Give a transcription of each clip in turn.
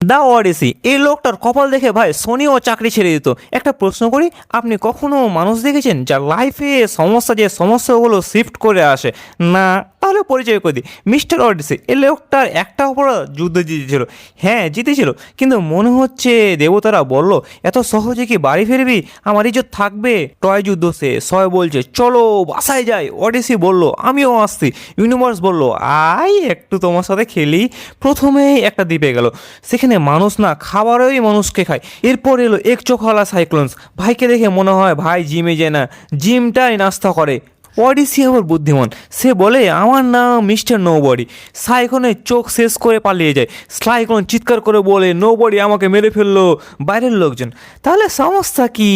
The ওডিসি, এই লোকটার কপাল দেখে ভাই সোনিও চাকরি ছেড়ে দিত। একটা প্রশ্ন করি, আপনি কখনো মানুষ দেখেছেন যার লাইফে যে সমস্যাগুলো শিফট করে আসে না? তাহলে পরিচয় করে দিই, মিস্টার ওডিসি। এই লোকটার একটা অপরাধ যুদ্ধ জিতেছিল, হ্যাঁ জিতেছিল, কিন্তু মনে হচ্ছে দেবতারা বলল এত সহজে কি বাড়ি ফিরবি, আমার ইজ্জত থাকবে। টয় যুদ্ধ সে সবাই বলছে চলো বাসায় যাই, ওডিসি বলল আমিও আসছি। ইউনিভার্স বলল আই একটু তোমার সাথে খেলি। প্রথমেই একটা দ্বীপে গেল, সেখানে মানুষ না খাবারই মানুষকে খায়। এরপর এলো এক চোখওয়ালা সাইক্লোনস, ভাইকে দেখে মনে হয় ভাই জিমে যায় না, জিমটাই নাস্তা করে। ওডিসি আবার বুদ্ধিমান, সে বলে আমার নাম মিস্টার নোবডি। সাইক্লোনের চোখ শেষ করে পালিয়ে যায়। সাইক্লোন চিৎকার করে বলে নোবডি আমাকে মেরে ফেললো। বাইরের লোকজন, তাহলে সমস্যা কি?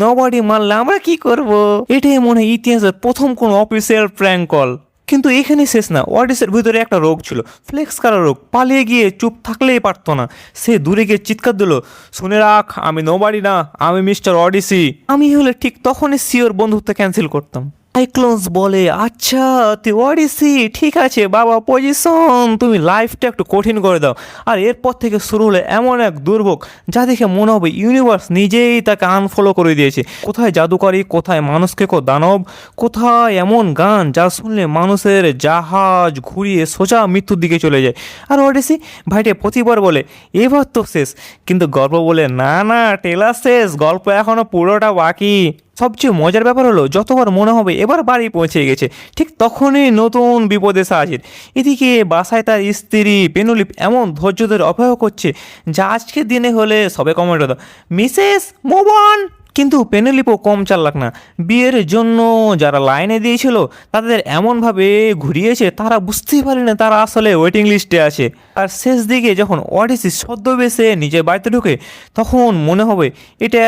নোবডি মারলে আমরা কি করব? এটাই মনে হয় ইতিহাসের প্রথম কোন অফিসিয়াল প্র্যাঙ্ক কল। কিন্তু এখানে শেষ না, ওডিসির ভিতরে একটা রোগ ছিল, ফ্লেক্স করার রোগ। পালিয়ে গিয়ে চুপ থাকলেই পারতো না, সে দূরে গিয়ে চিৎকার দিল, শুনে রাখ আমি নোবডি না, আমি মিস্টার ওডিসি। আমি হলে ঠিক তখনই সিওর বন্ধুত্ব ক্যান্সেল করতাম। সাইক্লোনস বলে আচ্ছা তুই ওডিসি, ঠিক আছে বাবা পজিশন, তুমি লাইফটা একটু কঠিন করে দাও। আর এরপর থেকে শুরু হলো এমন এক দুর্ভোগ যা দেখে মনে হবে ইউনিভার্স নিজেই তাকে আনফলো করে দিয়েছে। কোথায় জাদুকরি, কোথায় মানুষকে দানব, কোথায় এমন গান যা শুনলে মানুষের জাহাজ ঘুরিয়ে সোজা মৃত্যুর দিকে চলে যায়। আর ওডিসি ভাইটে প্রতিবার বলে এবার তো শেষ, কিন্তু গল্প বলে না না টেলার শেষ, গল্প এখনো পুরোটা বাকি। সবচেয়ে মজার ব্যাপার হলো যতবার মনে হবে এবার বাড়ি পৌঁছে গেছে, ঠিক তখনই নতুন বিপদে হাজির। এদিকে বাসায় তার স্ত্রী পেনুলিপ এমন ধৈর্য ধরে অপেক্ষা করছে যা আজকের দিনে হলে সবে কমেন্ট হতো মিসেস মুভ অন। কিন্তু পেনেলিপও কম চালাক না, বিয়ের জন্য যারা লাইনে দিয়েছিল তাদের এমনভাবে ঘুরিয়েছে তারা বুঝতেই পারে না তারা আসলে ওয়েটিং লিস্টে আছে। আর শেষ দিকে যখন ওডিসি ছদ্মবেশে নিজের বাড়িতে ঢুকে তখন মনে হবে এটা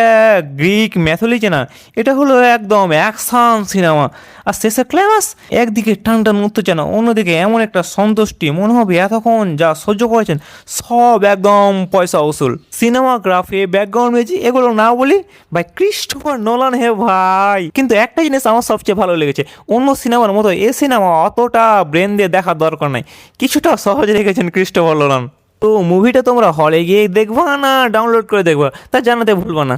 গ্রিক ম্যাথোলজি না, এটা হলো একদম অ্যাকশন সিনেমা। আর শেষের ক্লাইম্যাক্স, একদিকে টান টান উত্তেজনা, অন্যদিকে এমন একটা সন্তুষ্টি, মনে হবে এতক্ষণ যা সহ্য করেছেন সব একদম পয়সা উসুল। সিনেমাগ্রাফি, ব্যাকগ্রাউন্ড মিউজিক এগুলো না বলি ভাই ক্রিস্টোফার নোলান হে ভাই। কিন্তু একটা জিনিস আমার সবচেয়ে ভালো লেগেছে, অন্য সিনেমার মতো এ সিনেমা অতটা ব্রেন দিয়ে দেখার দরকার নাই, কিছুটা সহজ রেখেছেন ক্রিস্টোফার নোলান। তো মুভিটা তোমরা হলে গিয়ে দেখবা না ডাউনলোড করে দেখবা তা জানাতে ভুলবা না।